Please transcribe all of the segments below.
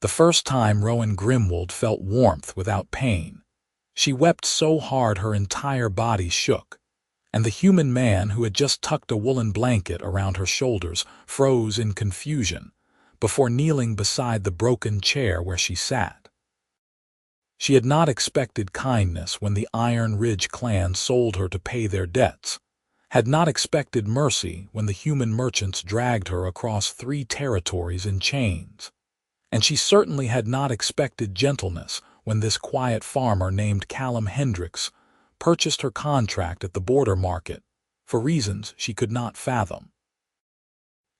The first time Rowan Grimwald felt warmth without pain. She wept so hard her entire body shook, and the human man who had just tucked a woolen blanket around her shoulders froze in confusion before kneeling beside the broken chair where she sat. She had not expected kindness when the Iron Ridge clan sold her to pay their debts, had not expected mercy when the human merchants dragged her across 3 territories in chains, and she certainly had not expected gentleness when this quiet farmer named Callum Hendricks purchased her contract at the border market for reasons she could not fathom.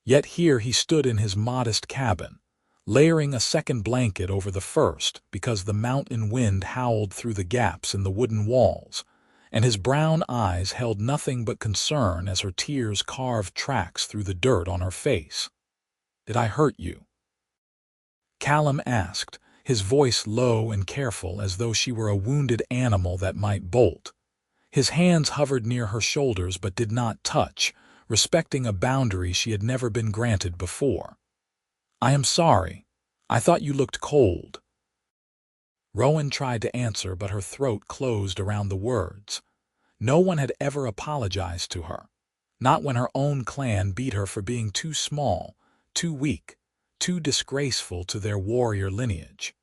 Yet here he stood in his modest cabin, layering a second blanket over the first because the mountain wind howled through the gaps in the wooden walls, and his brown eyes held nothing but concern as her tears carved tracks through the dirt on her face. "Did I hurt you?" Callum asked, his voice low and careful as though she were a wounded animal that might bolt. His hands hovered near her shoulders but did not touch, respecting a boundary she had never been granted before. "I am sorry. I thought you looked cold." Rowan tried to answer, but her throat closed around the words. No one had ever apologized to her, not when her own clan beat her for being too small, too weak, too disgraceful to their warrior lineage,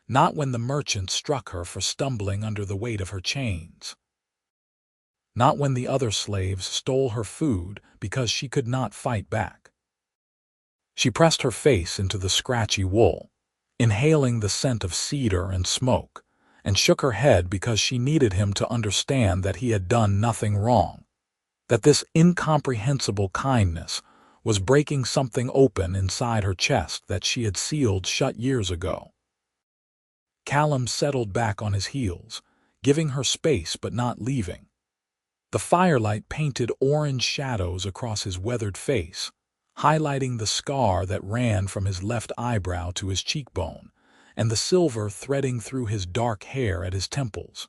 not when the merchants struck her for stumbling under the weight of her chains, not when the other slaves stole her food because she could not fight back. She pressed her face into the scratchy wool, inhaling the scent of cedar and smoke, and shook her head because she needed him to understand that he had done nothing wrong, that this incomprehensible kindness was breaking something open inside her chest that she had sealed shut years ago. Callum settled back on his heels, giving her space but not leaving. The firelight painted orange shadows across his weathered face, highlighting the scar that ran from his left eyebrow to his cheekbone, and the silver threading through his dark hair at his temples.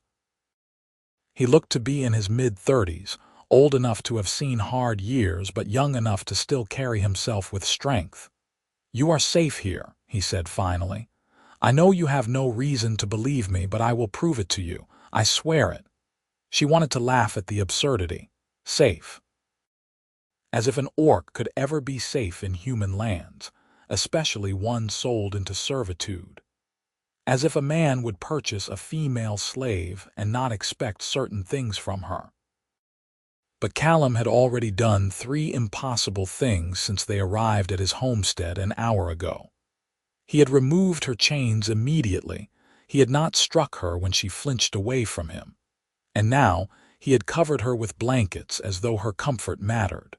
He looked to be in his mid-30s, old enough to have seen hard years but young enough to still carry himself with strength. "You are safe here," he said finally. "I know you have no reason to believe me, but I will prove it to you. I swear it." She wanted to laugh at the absurdity. Safe. As if an orc could ever be safe in human lands, especially one sold into servitude. As if a man would purchase a female slave and not expect certain things from her. But Callum had already done 3 impossible things since they arrived at his homestead an hour ago. He had removed her chains immediately. He had not struck her when she flinched away from him. And now he had covered her with blankets as though her comfort mattered.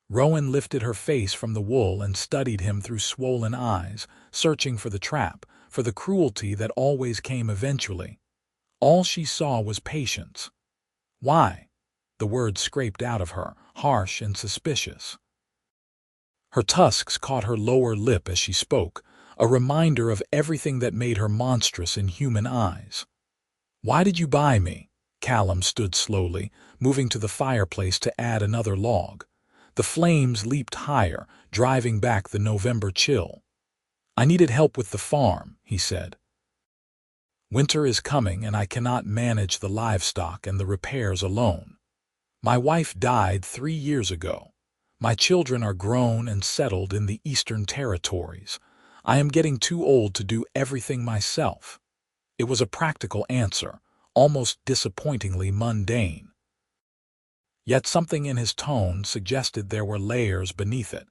Rowan lifted her face from the wool and studied him through swollen eyes, searching for the trap, for the cruelty that always came eventually. All she saw was patience. "Why?" The words scraped out of her, harsh and suspicious. Her tusks caught her lower lip as she spoke, a reminder of everything that made her monstrous in human eyes. "Why did you buy me?" Callum stood slowly, moving to the fireplace to add another log. The flames leaped higher, driving back the November chill. "I needed help with the farm," he said. "Winter is coming and I cannot manage the livestock and the repairs alone. My wife died 3 years ago. My children are grown and settled in the Eastern Territories. I am getting too old to do everything myself." It was a practical answer, almost disappointingly mundane. Yet something in his tone suggested there were layers beneath it,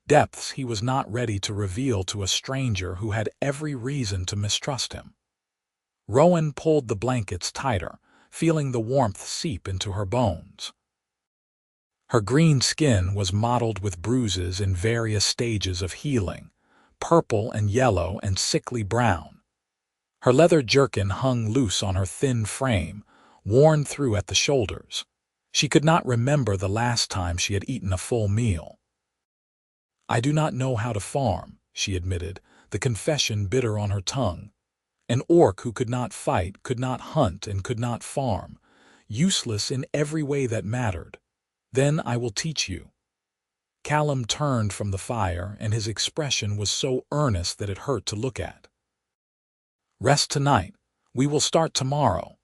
depths he was not ready to reveal to a stranger who had every reason to mistrust him. Rowan pulled the blankets tighter, feeling the warmth seep into her bones. Her green skin was mottled with bruises in various stages of healing, purple and yellow and sickly brown. Her leather jerkin hung loose on her thin frame, worn through at the shoulders. She could not remember the last time she had eaten a full meal. "I do not know how to farm," she admitted, the confession bitter on her tongue. An orc who could not fight, could not hunt, and could not farm. Useless in every way that mattered. "Then I will teach you." Callum turned from the fire, and his expression was so earnest that it hurt to look at. "Rest tonight. We will start tomorrow."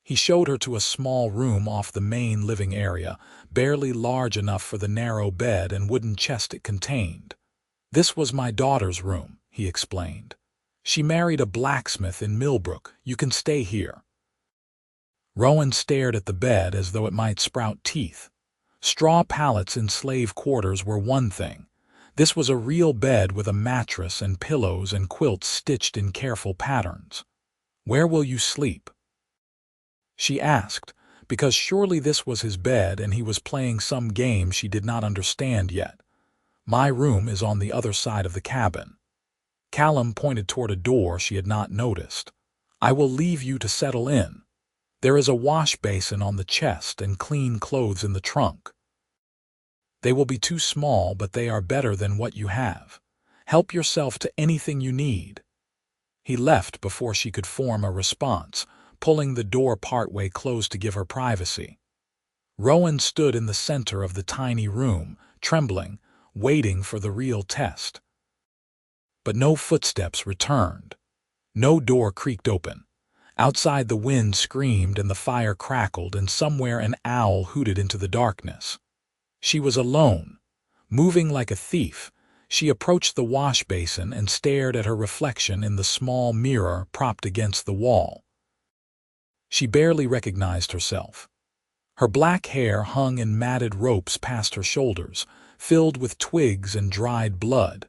He showed her to a small room off the main living area, barely large enough for the narrow bed and wooden chest it contained. "This was my daughter's room," he explained. "She married a blacksmith in Millbrook. You can stay here." Rowan stared at the bed as though it might sprout teeth. Straw pallets in slave quarters were one thing. This was a real bed with a mattress and pillows and quilts stitched in careful patterns. "Where will you sleep?" she asked, because surely this was his bed and he was playing some game she did not understand yet. "My room is on the other side of the cabin." Callum pointed toward a door she had not noticed. "I will leave you to settle in. There is a wash basin on the chest and clean clothes in the trunk. They will be too small, but they are better than what you have. Help yourself to anything you need." He left before she could form a response, pulling the door partway closed to give her privacy. Rowan stood in the center of the tiny room, trembling, waiting for the real test. But no footsteps returned. No door creaked open. Outside the wind screamed and the fire crackled, and somewhere an owl hooted into the darkness. She was alone. Moving like a thief, she approached the wash basin and stared at her reflection in the small mirror propped against the wall. She barely recognized herself. Her black hair hung in matted ropes past her shoulders, filled with twigs and dried blood.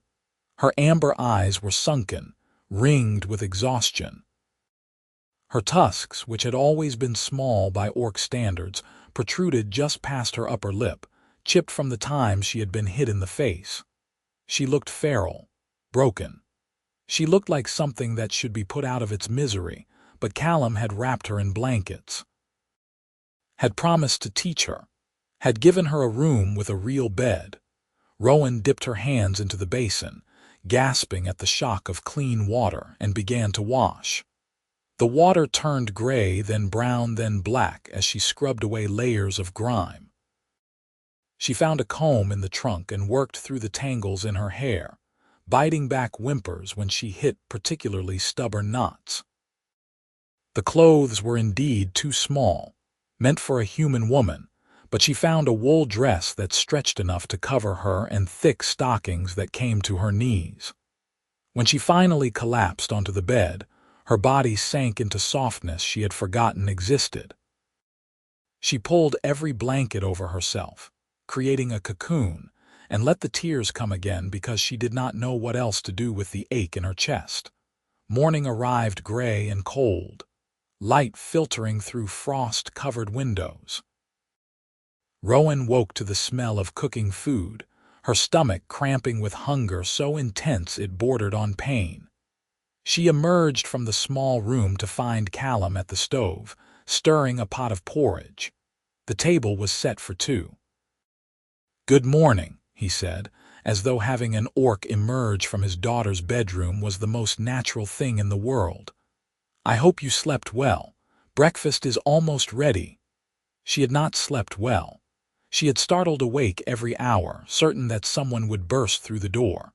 Her amber eyes were sunken, ringed with exhaustion. Her tusks, which had always been small by orc standards, protruded just past her upper lip, chipped from the time she had been hit in the face. She looked feral, broken. She looked like something that should be put out of its misery, but Callum had wrapped her in blankets, had promised to teach her, had given her a room with a real bed. Rowan dipped her hands into the basin, gasping at the shock of clean water, and began to wash. The water turned gray, then brown, then black as she scrubbed away layers of grime. She found a comb in the trunk and worked through the tangles in her hair, biting back whimpers when she hit particularly stubborn knots. The clothes were indeed too small, meant for a human woman, but she found a wool dress that stretched enough to cover her and thick stockings that came to her knees. When she finally collapsed onto the bed, her body sank into softness she had forgotten existed. She pulled every blanket over herself, creating a cocoon, and let the tears come again because she did not know what else to do with the ache in her chest. Morning arrived gray and cold, light filtering through frost-covered windows. Rowan woke to the smell of cooking food, her stomach cramping with hunger so intense it bordered on pain. She emerged from the small room to find Callum at the stove, stirring a pot of porridge. The table was set for two. "Good morning," he said, as though having an orc emerge from his daughter's bedroom was the most natural thing in the world. "I hope you slept well. Breakfast is almost ready." She had not slept well. She had startled awake every hour, certain that someone would burst through the door.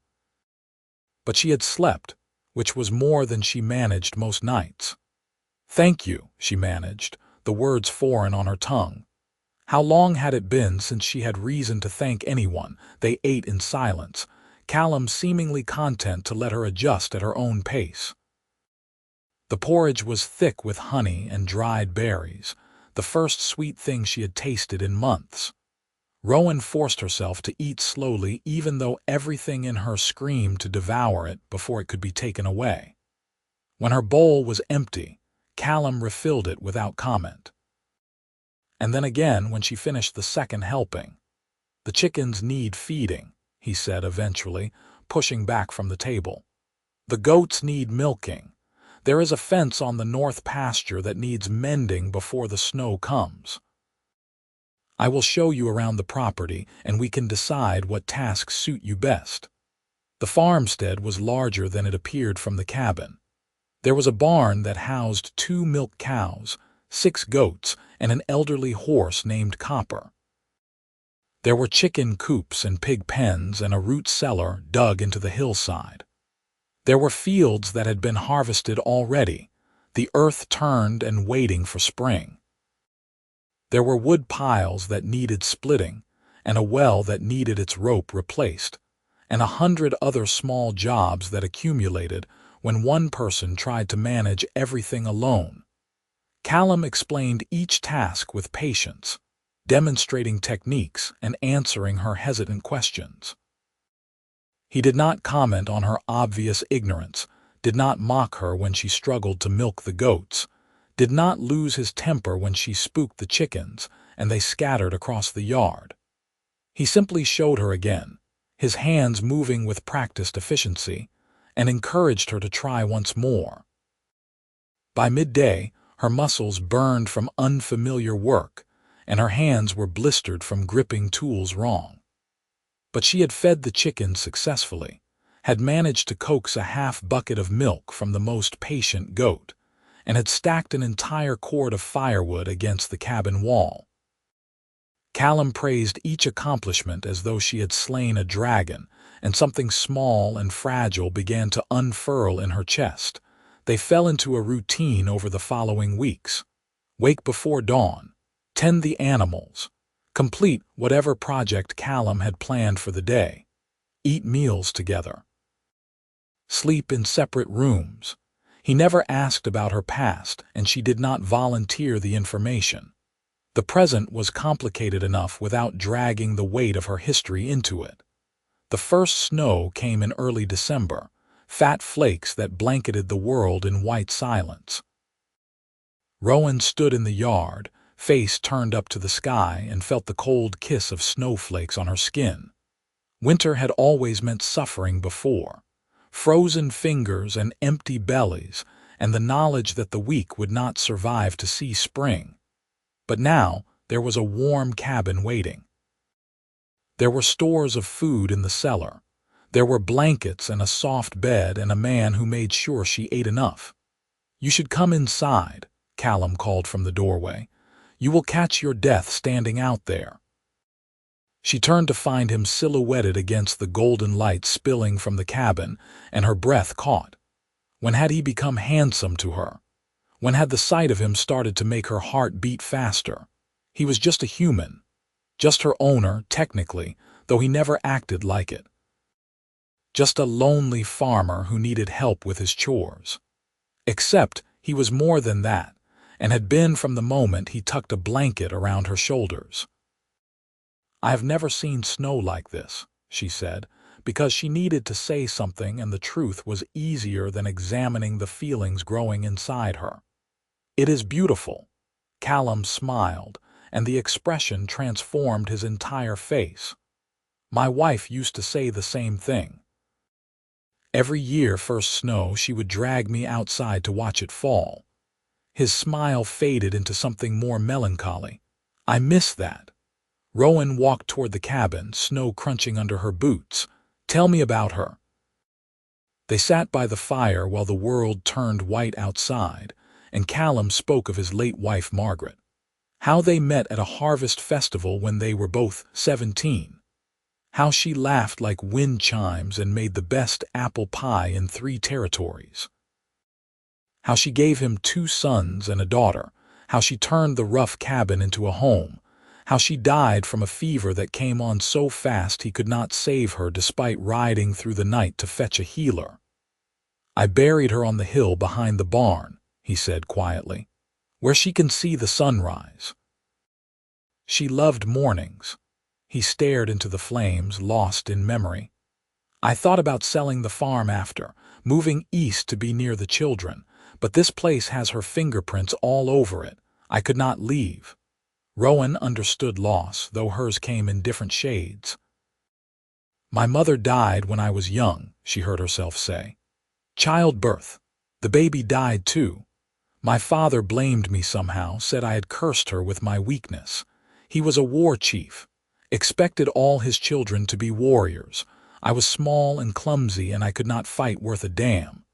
But she had slept, which was more than she managed most nights. "Thank you," she managed, the words foreign on her tongue. How long had it been since she had reason to thank anyone? They ate in silence, Callum seemingly content to let her adjust at her own pace. The porridge was thick with honey and dried berries, the first sweet thing she had tasted in months. Rowan forced herself to eat slowly, even though everything in her screamed to devour it before it could be taken away. When her bowl was empty, Callum refilled it without comment. And then again when she finished the second helping. "The chickens need feeding," he said eventually, pushing back from the table. "The goats need milking. There is a fence on the north pasture that needs mending before the snow comes. I will show you around the property, and we can decide what tasks suit you best." The farmstead was larger than it appeared from the cabin. There was a barn that housed 2 milk cows, 6 goats, and an elderly horse named Copper. There were chicken coops and pig pens and a root cellar dug into the hillside. There were fields that had been harvested already, the earth turned and waiting for spring. There were wood piles that needed splitting, and a well that needed its rope replaced, and 100 other small jobs that accumulated when one person tried to manage everything alone. Callum explained each task with patience, demonstrating techniques and answering her hesitant questions. He did not comment on her obvious ignorance, did not mock her when she struggled to milk the goats, did not lose his temper when she spooked the chickens and they scattered across the yard. He simply showed her again, his hands moving with practiced efficiency, and encouraged her to try once more. By midday, her muscles burned from unfamiliar work, and her hands were blistered from gripping tools wrong. But she had fed the chickens successfully, had managed to coax a half bucket of milk from the most patient goat, and had stacked an entire cord of firewood against the cabin wall. Callum praised each accomplishment as though she had slain a dragon, and something small and fragile began to unfurl in her chest. They fell into a routine over the following weeks. Wake before dawn, tend the animals, complete whatever project Callum had planned for the day, eat meals together, sleep in separate rooms. He never asked about her past, and she did not volunteer the information. The present was complicated enough without dragging the weight of her history into it. The first snow came in early December, fat flakes that blanketed the world in white silence. Rowan stood in the yard, face turned up to the sky, and felt the cold kiss of snowflakes on her skin. Winter had always meant suffering before, frozen fingers and empty bellies, and the knowledge that the weak would not survive to see spring. But now there was a warm cabin waiting. There were stores of food in the cellar. There were blankets and a soft bed and a man who made sure she ate enough. "You should come inside," Callum called from the doorway. "You will catch your death standing out there." She turned to find him silhouetted against the golden light spilling from the cabin, and her breath caught. When had he become handsome to her? When had the sight of him started to make her heart beat faster? He was just a human, just her owner, technically, though he never acted like it. Just a lonely farmer who needed help with his chores. Except he was more than that, and had been from the moment he tucked a blanket around her shoulders. "I have never seen snow like this," she said, because she needed to say something, and the truth was easier than examining the feelings growing inside her. "It is beautiful." Callum smiled, and the expression transformed his entire face. "My wife used to say the same thing. Every year first snow she would drag me outside to watch it fall." His smile faded into something more melancholy. "I miss that." Rowan walked toward the cabin, snow crunching under her boots. "Tell me about her." They sat by the fire while the world turned white outside, and Callum spoke of his late wife Margaret. How they met at a harvest festival when they were both 17. How she laughed like wind chimes and made the best apple pie in 3 territories. How she gave him 2 sons and a daughter. How she turned the rough cabin into a home. How she died from a fever that came on so fast he could not save her despite riding through the night to fetch a healer. "I buried her on the hill behind the barn," he said quietly, "where she can see the sunrise. She loved mornings." He stared into the flames, lost in memory. "I thought about selling the farm after, moving east to be near the children, but this place has her fingerprints all over it. I could not leave." Rowan understood loss, though hers came in different shades. "My mother died when I was young," she heard herself say. "Childbirth. The baby died too. My father blamed me somehow, said I had cursed her with my weakness. He was a war chief, expected all his children to be warriors. I was small and clumsy, and I could not fight worth a damn."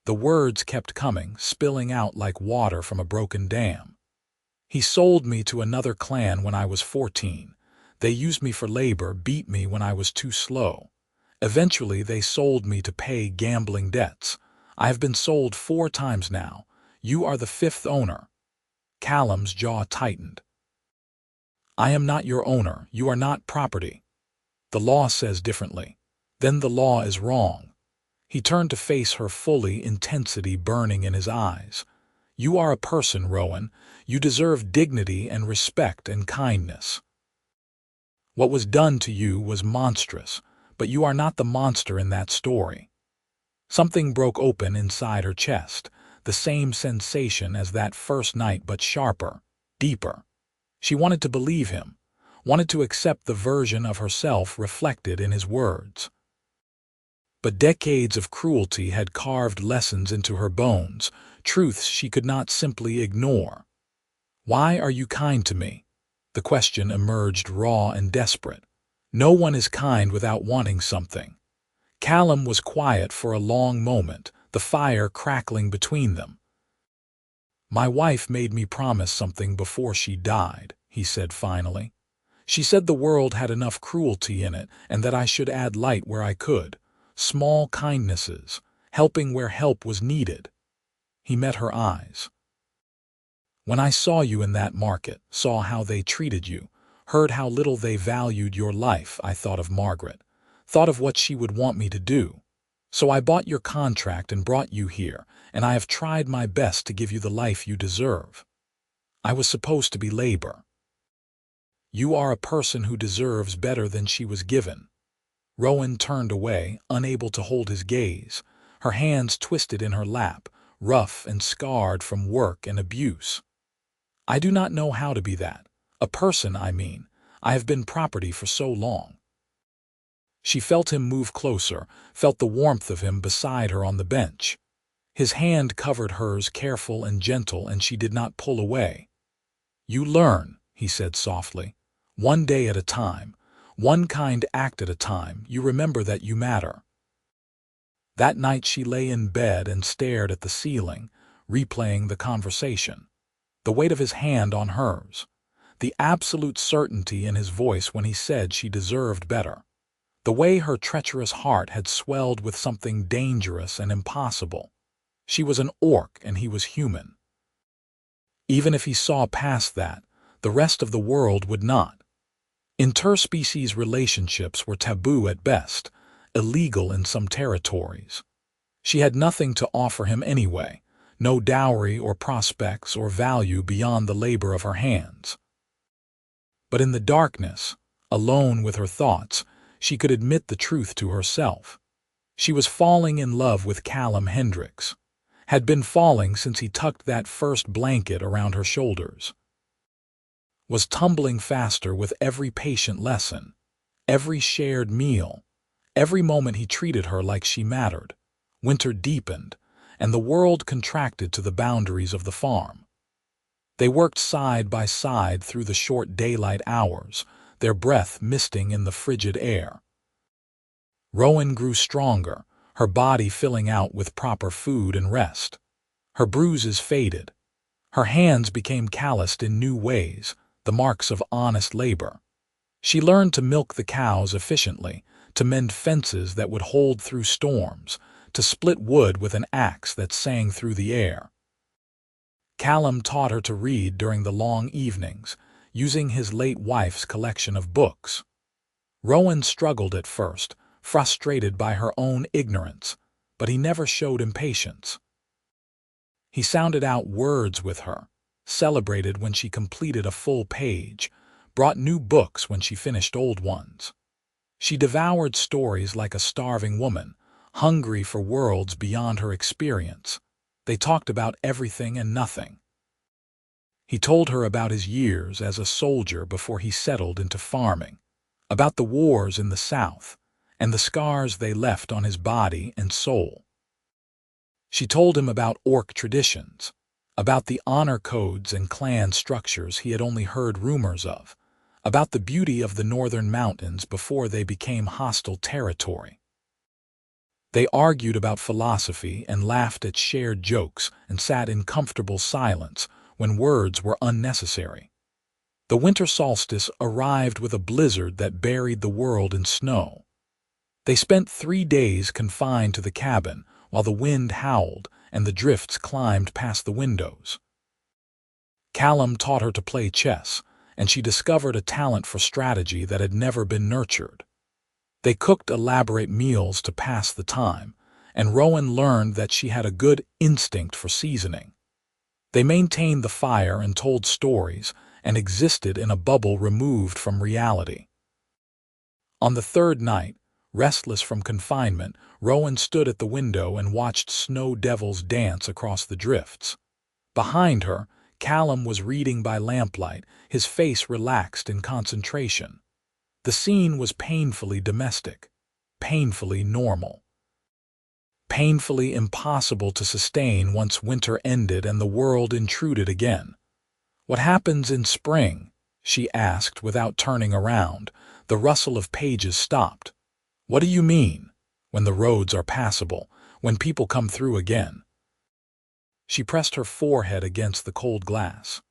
The words kept coming, spilling out like water from a broken dam. "He sold me to another clan when I was 14. They used me for labor, beat me when I was too slow. Eventually, they sold me to pay gambling debts. I have been sold 4 times now. You are the 5th owner." Callum's jaw tightened. "I am not your owner. You are not property. The law says differently. Then the law is wrong." He turned to face her fully, intensity burning in his eyes. "You are a person, Rowan. You deserve dignity and respect and kindness. What was done to you was monstrous, but you are not the monster in that story." Something broke open inside her chest, the same sensation as that first night but sharper, deeper. She wanted to believe him, wanted to accept the version of herself reflected in his words. But decades of cruelty had carved lessons into her bones, truths she could not simply ignore. "Why are you kind to me?" The question emerged raw and desperate. No one is kind without wanting something. Callum was quiet for a long moment, the fire crackling between them. "My wife made me promise something before she died," he said finally. "She said the world had enough cruelty in it and that I should add light where I could. Small kindnesses, helping where help was needed." He met her eyes. "When I saw you in that market, saw how they treated you, heard how little they valued your life, I thought of Margaret, thought of what she would want me to do. So I bought your contract and brought you here, and I have tried my best to give you the life you deserve. I was supposed to be labor. You are a person who deserves better than she was given." Rowan turned away, unable to hold his gaze, her hands twisted in her lap, rough and scarred from work and abuse. "I do not know how to be that. A person, I mean. I have been property for so long." She felt him move closer, felt the warmth of him beside her on the bench. His hand covered hers, careful and gentle, and she did not pull away. "You learn," he said softly. "One day at a time. One kind act at a time. You remember that you matter." That night she lay in bed and stared at the ceiling, replaying the conversation. The weight of his hand on hers. The absolute certainty in his voice when he said she deserved better. The way her treacherous heart had swelled with something dangerous and impossible. She was an orc and he was human. Even if he saw past that, the rest of the world would not. Interspecies relationships were taboo at best, illegal in some territories. She had nothing to offer him anyway, no dowry or prospects or value beyond the labor of her hands. But in the darkness, alone with her thoughts, she could admit the truth to herself. She was falling in love with Callum Hendricks, had been falling since he tucked that first blanket around her shoulders. Was tumbling faster with every patient lesson, every shared meal, every moment he treated her like she mattered. Winter deepened, and the world contracted to the boundaries of the farm. They worked side by side through the short daylight hours, their breath misting in the frigid air. Rowan grew stronger, her body filling out with proper food and rest. Her bruises faded. Her hands became calloused in new ways, the marks of honest labor. She learned to milk the cows efficiently, to mend fences that would hold through storms, to split wood with an axe that sang through the air. Callum taught her to read during the long evenings, using his late wife's collection of books. Rowan struggled at first, frustrated by her own ignorance, but he never showed impatience. He sounded out words with her, celebrated when she completed a full page, brought new books when she finished old ones. She devoured stories like a starving woman, hungry for worlds beyond her experience. They talked about everything and nothing. He told her about his years as a soldier before he settled into farming, about the wars in the South, and the scars they left on his body and soul. She told him about orc traditions, about the honor codes and clan structures he had only heard rumors of, about the beauty of the northern mountains before they became hostile territory. They argued about philosophy and laughed at shared jokes and sat in comfortable silence when words were unnecessary. The winter solstice arrived with a blizzard that buried the world in snow. They spent 3 days confined to the cabin while the wind howled and the drifts climbed past the windows. Callum taught her to play chess, and she discovered a talent for strategy that had never been nurtured. They cooked elaborate meals to pass the time, and Rowan learned that she had a good instinct for seasoning. They maintained the fire and told stories and existed in a bubble removed from reality. On the 3rd night, restless from confinement, Rowan stood at the window and watched snow devils dance across the drifts. Behind her, Callum was reading by lamplight, his face relaxed in concentration. The scene was painfully domestic, painfully normal, painfully impossible to sustain once winter ended and the world intruded again. "What happens in spring?" she asked without turning around. The rustle of pages stopped. "What do you mean?" "When the roads are passable, when people come through again." She pressed her forehead against the cold glass.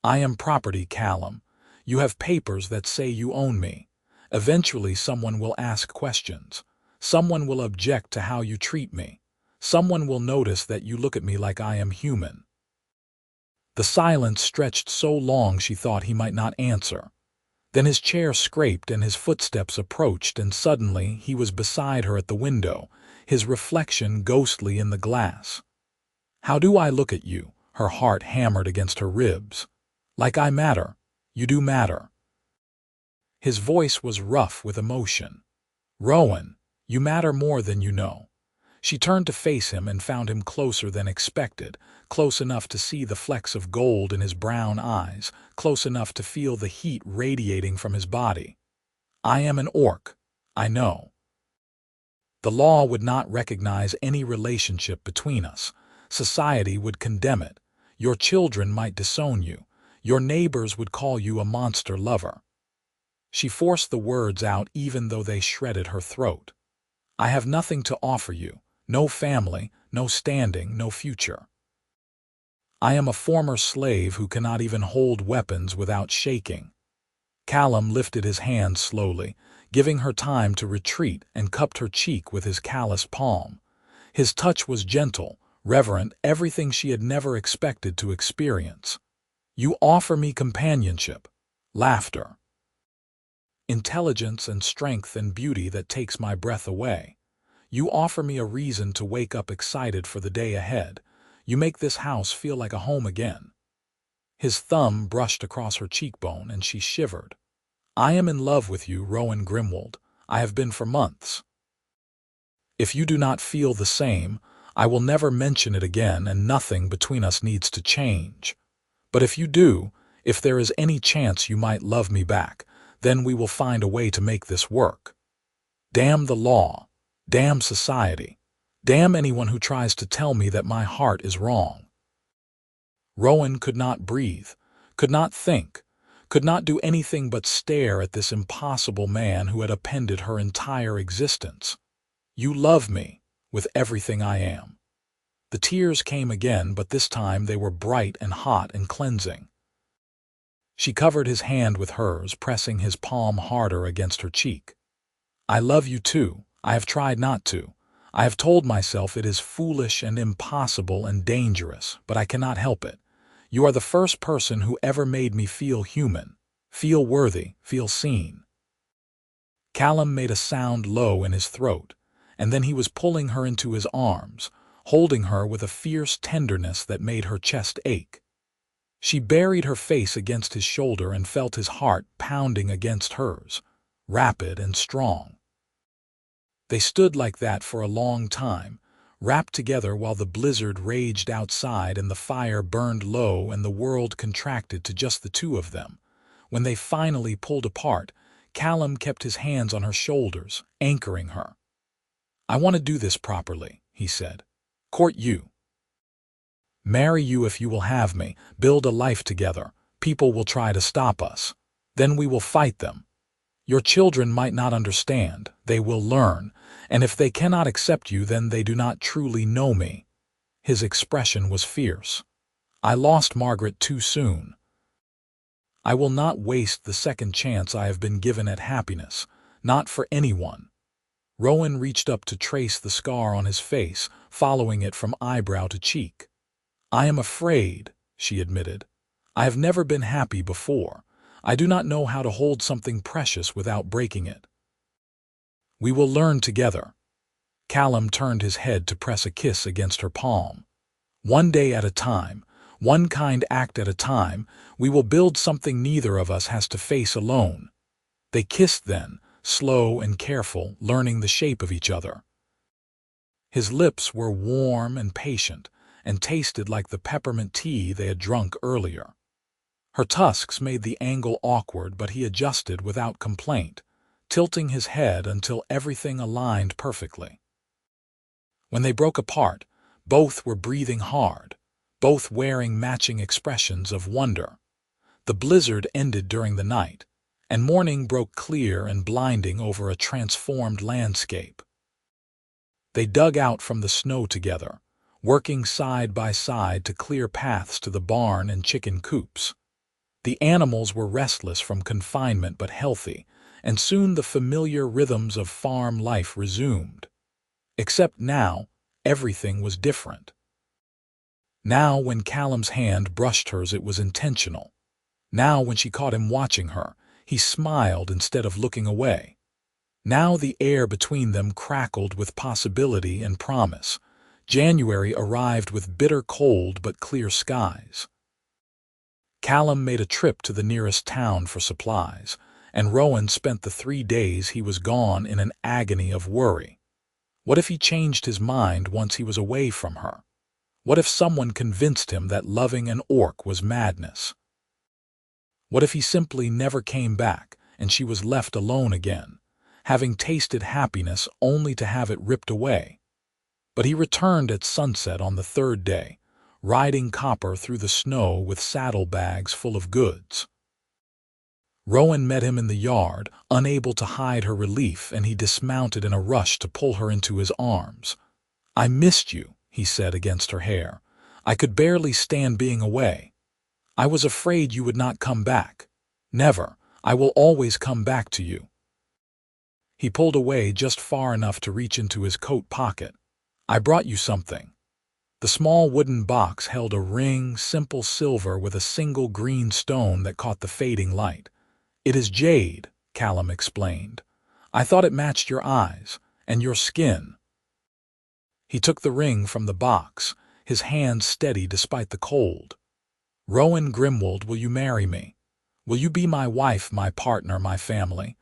"I am property, Callum. You have papers that say you own me. Eventually someone will ask questions. Someone will object to how you treat me. Someone will notice that you look at me like I am human." The silence stretched so long she thought he might not answer. Then his chair scraped and his footsteps approached, and suddenly he was beside her at the window, his reflection ghostly in the glass. "How do I look at you?" Her heart hammered against her ribs. "Like I matter. You do matter." His voice was rough with emotion. "Rowan, you matter more than you know." She turned to face him and found him closer than expected, close enough to see the flecks of gold in his brown eyes, close enough to feel the heat radiating from his body. "I am an orc. I know. The law would not recognize any relationship between us. Society would condemn it. Your children might disown you. Your neighbors would call you a monster lover." She forced the words out even though they shredded her throat. "I have nothing to offer you. No family, no standing, no future. I am a former slave who cannot even hold weapons without shaking." Callum lifted his hand slowly, giving her time to retreat, and cupped her cheek with his calloused palm. His touch was gentle, reverent, everything she had never expected to experience. "You offer me companionship, laughter, intelligence and strength and beauty that takes my breath away. You offer me a reason to wake up excited for the day ahead. You make this house feel like a home again." His thumb brushed across her cheekbone and she shivered. "I am in love with you, Rowan Grimwald. I have been for months. If you do not feel the same, I will never mention it again, and nothing between us needs to change. But if you do, if there is any chance you might love me back, then we will find a way to make this work. Damn the law. Damn society. Damn anyone who tries to tell me that my heart is wrong." Rowan could not breathe, could not think, could not do anything but stare at this impossible man who had upended her entire existence. "You love me, with everything I am." The tears came again, but this time they were bright and hot and cleansing. She covered his hand with hers, pressing his palm harder against her cheek. "I love you too. I have tried not to. I have told myself it is foolish and impossible and dangerous, but I cannot help it. You are the first person who ever made me feel human, feel worthy, feel seen." Callum made a sound low in his throat, and then he was pulling her into his arms, holding her with a fierce tenderness that made her chest ache. She buried her face against his shoulder and felt his heart pounding against hers, rapid and strong. They stood like that for a long time, wrapped together while the blizzard raged outside and the fire burned low and the world contracted to just the two of them. When they finally pulled apart, Callum kept his hands on her shoulders, anchoring her. "I want to do this properly," he said. "Court you. Marry you if you will have me, build a life together. People will try to stop us. Then we will fight them. Your children might not understand, they will learn, and if they cannot accept you, then they do not truly know me." His expression was fierce. "I lost Margaret too soon. I will not waste the second chance I have been given at happiness, not for anyone. Rowan reached up to trace the scar on his face, following it from eyebrow to cheek. I am afraid, she admitted. I have never been happy before. I do not know how to hold something precious without breaking it. We will learn together. Callum turned his head to press a kiss against her palm. One day at a time, one kind act at a time, we will build something neither of us has to face alone. They kissed then, slow and careful, learning the shape of each other. His lips were warm and patient, and tasted like the peppermint tea they had drunk earlier. Her tusks made the angle awkward, but he adjusted without complaint, tilting his head until everything aligned perfectly. When they broke apart, both were breathing hard, both wearing matching expressions of wonder. The blizzard ended during the night, and morning broke clear and blinding over a transformed landscape. They dug out from the snow together, working side by side to clear paths to the barn and chicken coops. The animals were restless from confinement but healthy, and soon the familiar rhythms of farm life resumed. Except now, everything was different. Now when Callum's hand brushed hers, it was intentional. Now when she caught him watching her, he smiled instead of looking away. Now the air between them crackled with possibility and promise. January arrived with bitter cold but clear skies. Callum made a trip to the nearest town for supplies, and Rowan spent the 3 days he was gone in an agony of worry. What if he changed his mind once he was away from her? What if someone convinced him that loving an orc was madness? What if he simply never came back and she was left alone again, having tasted happiness only to have it ripped away? But he returned at sunset on the 3rd day, riding Copper through the snow with saddlebags full of goods. Rowan met him in the yard, unable to hide her relief, and he dismounted in a rush to pull her into his arms. "I missed you," he said against her hair. "I could barely stand being away. I was afraid you would not come back. Never. I will always come back to you." He pulled away just far enough to reach into his coat pocket. "I brought you something." The small wooden box held a ring, simple silver with a single green stone that caught the fading light. "It is jade," Callum explained. "I thought it matched your eyes and your skin." He took the ring from the box, his hand steady despite the cold. "Rowan Grimwald, will you marry me? Will you be my wife, my partner, my family?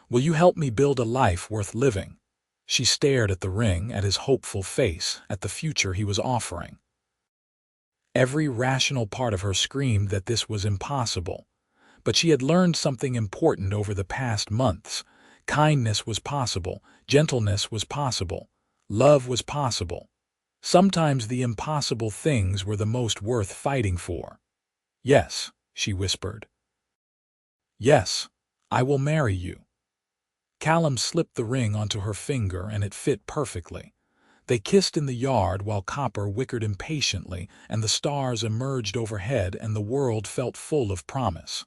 Will you help me build a life worth living?" She stared at the ring, at his hopeful face, at the future he was offering. Every rational part of her screamed that this was impossible. But she had learned something important over the past months. Kindness was possible, gentleness was possible, love was possible. Sometimes the impossible things were the most worth fighting for. "Yes," she whispered. "Yes, I will marry you." Callum slipped the ring onto her finger and it fit perfectly. They kissed in the yard while Copper whickered impatiently and the stars emerged overhead and the world felt full of promise.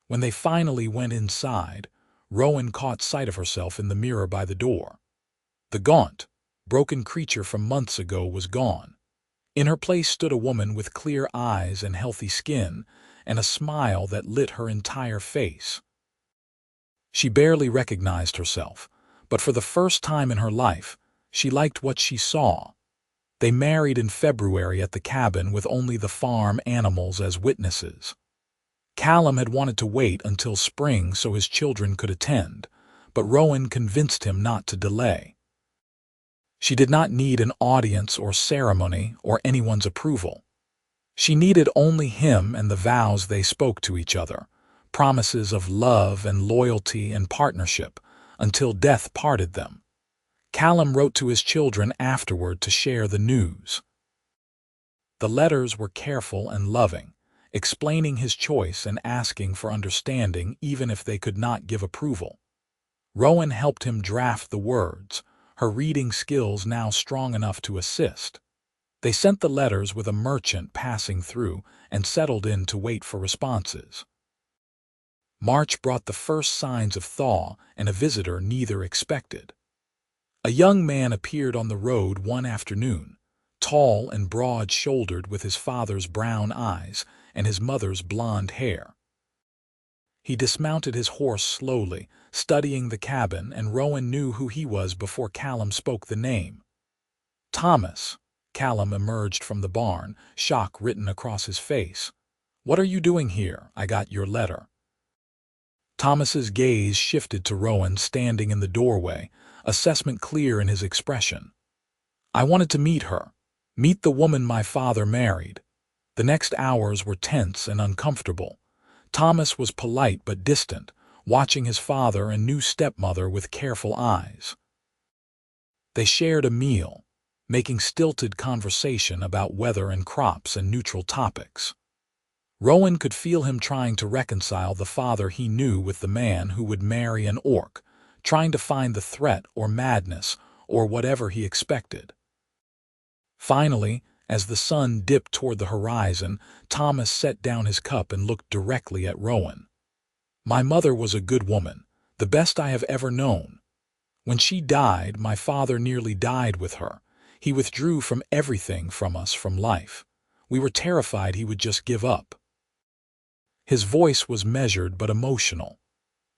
When they finally went inside, Rowan caught sight of herself in the mirror by the door. The gaunt, broken creature from months ago was gone. In her place stood a woman with clear eyes and healthy skin, and a smile that lit her entire face. She barely recognized herself, but for the first time in her life, she liked what she saw. They married in February at the cabin with only the farm animals as witnesses. Callum had wanted to wait until spring so his children could attend, but Rowan convinced him not to delay. She did not need an audience or ceremony or anyone's approval. She needed only him and the vows they spoke to each other, promises of love and loyalty and partnership, until death parted them. Callum wrote to his children afterward to share the news. The letters were careful and loving, explaining his choice and asking for understanding even if they could not give approval. Rowan helped him draft the words, her reading skills now strong enough to assist. They sent the letters with a merchant passing through and settled in to wait for responses. March brought the first signs of thaw and a visitor neither expected. A young man appeared on the road one afternoon, tall and broad-shouldered with his father's brown eyes and his mother's blonde hair. He dismounted his horse slowly, studying the cabin, and Rowan knew who he was before Callum spoke the name. Thomas. Callum emerged from the barn, shock written across his face. "What are you doing here? I got your letter." Thomas's gaze shifted to Rowan standing in the doorway, assessment clear in his expression. "I wanted to meet her. Meet the woman my father married." The next hours were tense and uncomfortable. Thomas was polite but distant, watching his father and new stepmother with careful eyes. They shared a meal, making stilted conversation about weather and crops and neutral topics. Rowan could feel him trying to reconcile the father he knew with the man who would marry an orc, trying to find the threat or madness or whatever he expected. Finally, as the sun dipped toward the horizon, Thomas set down his cup and looked directly at Rowan. "My mother was a good woman, the best I have ever known. When she died, my father nearly died with her. He withdrew from everything from us, from life. We were terrified he would just give up." His voice was measured but emotional.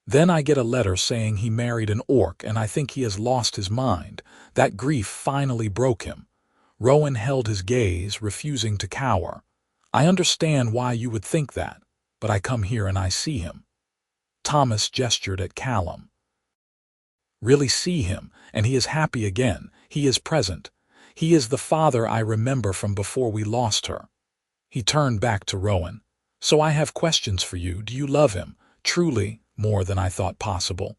"Then I get a letter saying he married an orc, and I think he has lost his mind. That grief finally broke him." Rowan held his gaze, refusing to cower. "I understand why you would think that, but I come here and I see him." Thomas gestured at Callum. "Really see him, and he is happy again. He is present. He is the father I remember from before we lost her." He turned back to Rowan. "So I have questions for you. Do you love him, truly, more than I thought possible?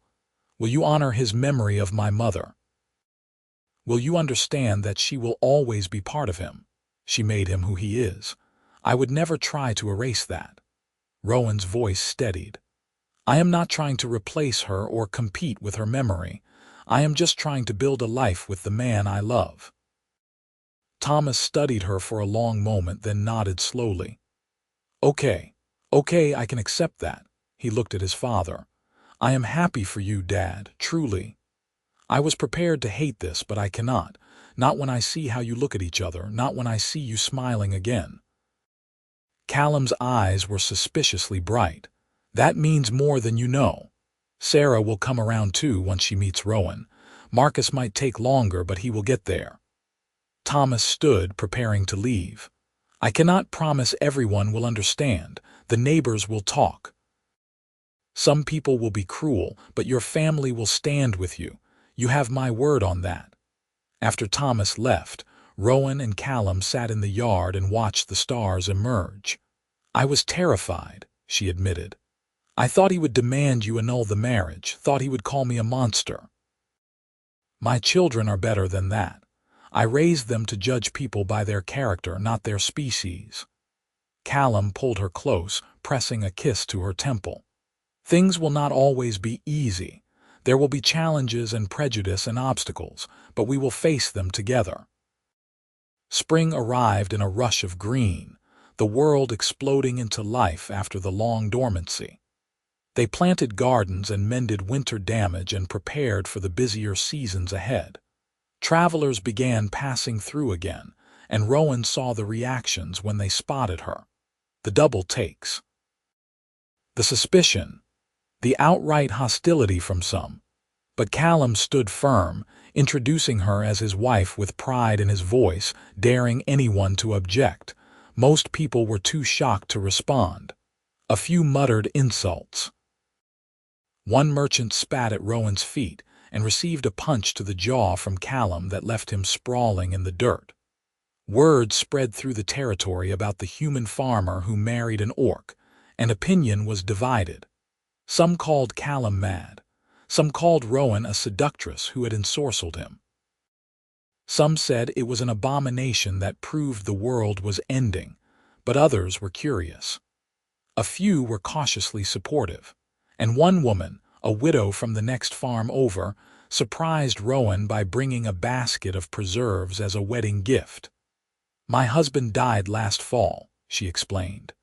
Will you honor his memory of my mother? Will you understand that she will always be part of him? She made him who he is. I would never try to erase that." Rowan's voice steadied. "I am not trying to replace her or compete with her memory. I am just trying to build a life with the man I love." Thomas studied her for a long moment, then nodded slowly. Okay, I can accept that." He looked at his father. "I am happy for you, Dad, truly. I was prepared to hate this, but I cannot. Not when I see how you look at each other, not when I see you smiling again." Callum's eyes were suspiciously bright. "That means more than you know. Sarah will come around too once she meets Rowan. Marcus might take longer, but he will get there." Thomas stood, preparing to leave. "I cannot promise everyone will understand. The neighbors will talk. Some people will be cruel, but your family will stand with you. You have my word on that." After Thomas left, Rowan and Callum sat in the yard and watched the stars emerge. "I was terrified," she admitted. "I thought he would demand you annul the marriage, thought he would call me a monster. My children are better than that. I raised them to judge people by their character, not their species." Callum pulled her close, pressing a kiss to her temple. "Things will not always be easy. There will be challenges and prejudice and obstacles, but we will face them together." Spring arrived in a rush of green, the world exploding into life after the long dormancy. They planted gardens and mended winter damage and prepared for the busier seasons ahead. Travelers began passing through again, and Rowan saw the reactions when they spotted her. The double takes. The suspicion. The outright hostility from some. But Callum stood firm, introducing her as his wife with pride in his voice, daring anyone to object. Most people were too shocked to respond. A few muttered insults. One merchant spat at Rowan's feet and received a punch to the jaw from Callum that left him sprawling in the dirt. Word spread through the territory about the human farmer who married an orc, and opinion was divided. Some called Callum mad. Some called Rowan a seductress who had ensorcelled him. Some said it was an abomination that proved the world was ending, but others were curious. A few were cautiously supportive, and one woman, a widow from the next farm over, surprised Rowan by bringing a basket of preserves as a wedding gift. "My husband died last fall," she explained.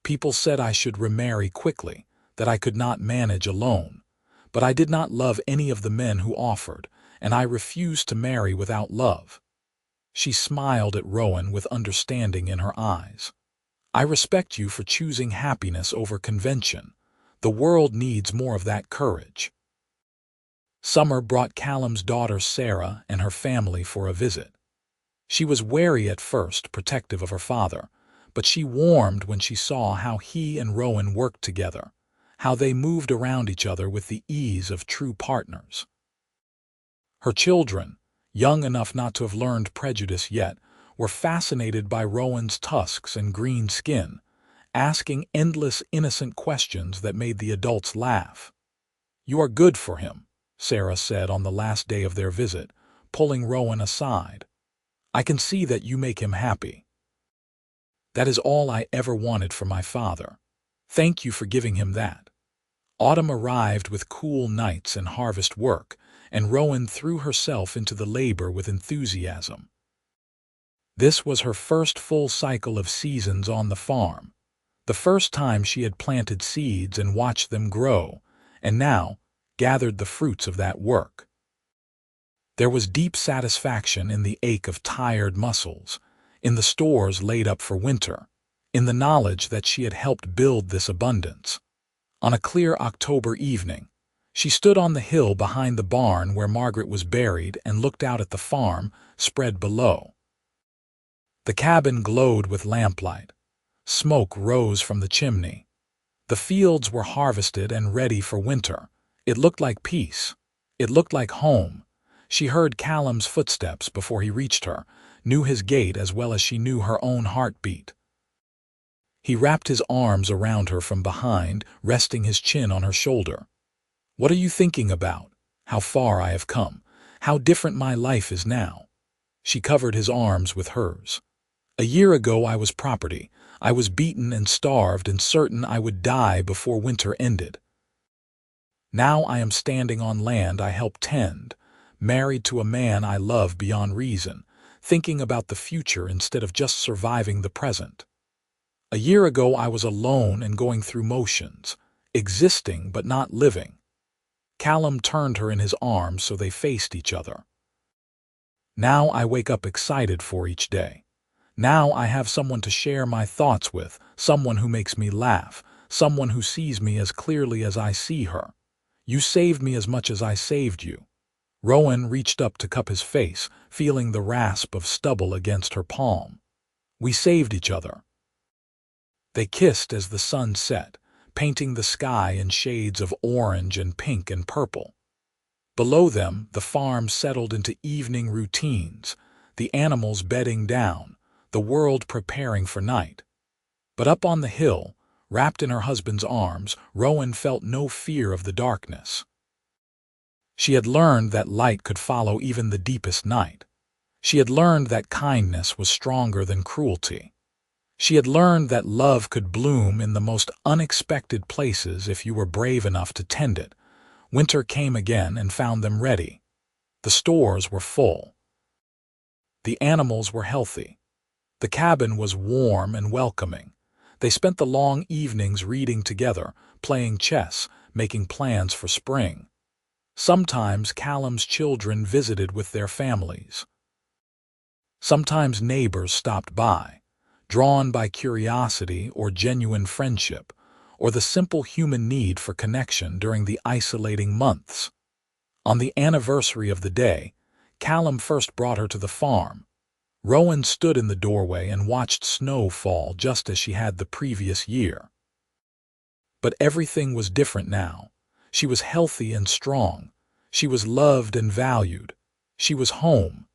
"People said I should remarry quickly, that I could not manage alone. But I did not love any of the men who offered, and I refused to marry without love." She smiled at Rowan with understanding in her eyes. "I respect you for choosing happiness over convention. The world needs more of that courage." Summer brought Callum's daughter Sarah and her family for a visit. She was wary at first, protective of her father, but she warmed when she saw how he and Rowan worked together, how they moved around each other with the ease of true partners. Her children, young enough not to have learned prejudice yet, were fascinated by Rowan's tusks and green skin, asking endless innocent questions that made the adults laugh. "You are good for him," Sarah said on the last day of their visit, pulling Rowan aside. "I can see that you make him happy. That is all I ever wanted for my father. Thank you for giving him that." Autumn arrived with cool nights and harvest work, and Rowan threw herself into the labor with enthusiasm. This was her first full cycle of seasons on the farm, the first time she had planted seeds and watched them grow, and now gathered the fruits of that work. There was deep satisfaction in the ache of tired muscles, in the stores laid up for winter, in the knowledge that she had helped build this abundance. On a clear October evening, she stood on the hill behind the barn where Margaret was buried and looked out at the farm spread below. The cabin glowed with lamplight. Smoke rose from the chimney. The fields were harvested and ready for winter. It looked like peace. It looked like home. She heard Callum's footsteps before he reached her, knew his gait as well as she knew her own heartbeat. He wrapped his arms around her from behind, resting his chin on her shoulder. "What are you thinking about? How far I have come. How different my life is now." She covered his arms with hers. "A year ago I was property. I was beaten and starved and certain I would die before winter ended. Now I am standing on land I helped tend, married to a man I love beyond reason, thinking about the future instead of just surviving the present. A year ago I was alone and going through motions, existing but not living." Callum turned her in his arms so they faced each other. "Now I wake up excited for each day. Now I have someone to share my thoughts with, someone who makes me laugh, someone who sees me as clearly as I see her. You saved me as much as I saved you." Rowan reached up to cup his face, feeling the rasp of stubble against her palm. "We saved each other." They kissed as the sun set, painting the sky in shades of orange and pink and purple. Below them, the farm settled into evening routines, the animals bedding down, the world preparing for night. But up on the hill, wrapped in her husband's arms, Rowan felt no fear of the darkness. She had learned that light could follow even the deepest night. She had learned that kindness was stronger than cruelty. She had learned that love could bloom in the most unexpected places if you were brave enough to tend it. Winter came again and found them ready. The stores were full. The animals were healthy. The cabin was warm and welcoming. They spent the long evenings reading together, playing chess, making plans for spring. Sometimes Callum's children visited with their families. Sometimes neighbors stopped by, drawn by curiosity or genuine friendship, or the simple human need for connection during the isolating months. On the anniversary of the day, Callum first brought her to the farm. Rowan stood in the doorway and watched snow fall just as she had the previous year. But everything was different now. She was healthy and strong. She was loved and valued. She was home.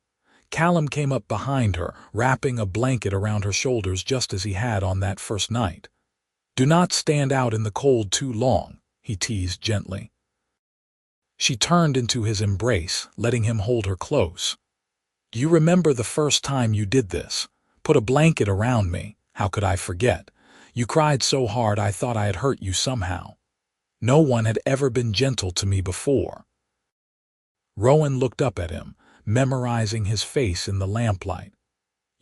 Callum came up behind her, wrapping a blanket around her shoulders just as he had on that first night. "Do not stand out in the cold too long," he teased gently. She turned into his embrace, letting him hold her close. "Do you remember the first time you did this? Put a blanket around me. How could I forget? You cried so hard I thought I had hurt you somehow. No one had ever been gentle to me before." Rowan looked up at him, memorizing his face in the lamplight.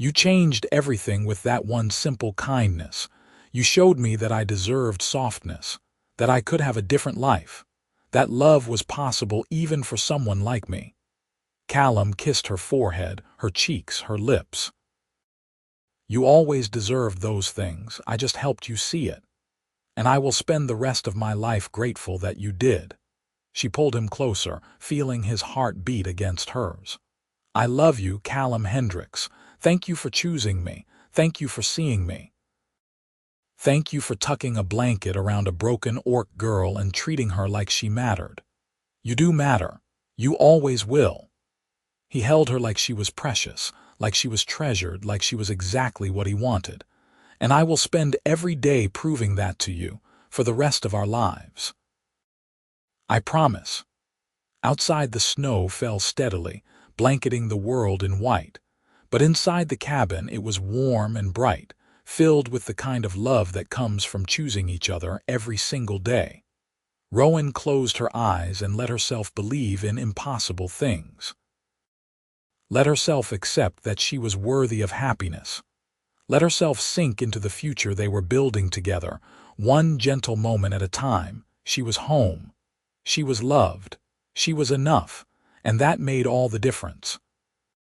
You changed everything with that one simple kindness. You showed me that I deserved softness, that I could have a different life, that love was possible even for someone like me. Callum kissed her forehead, her cheeks, her lips. You always deserved those things, I just helped you see it. And I will spend the rest of my life grateful that you did. She pulled him closer, feeling his heart beat against hers. I love you, Callum Hendricks. Thank you for choosing me. Thank you for seeing me. Thank you for tucking a blanket around a broken orc girl and treating her like she mattered. You do matter. You always will. He held her like she was precious, like she was treasured, like she was exactly what he wanted. And I will spend every day proving that to you, for the rest of our lives. I promise. Outside the snow fell steadily, blanketing the world in white. But inside the cabin it was warm and bright, filled with the kind of love that comes from choosing each other every single day. Rowan closed her eyes and let herself believe in impossible things. Let herself accept that she was worthy of happiness. Let herself sink into the future they were building together, one gentle moment at a time. She was home. She was loved. She was enough, and that made all the difference.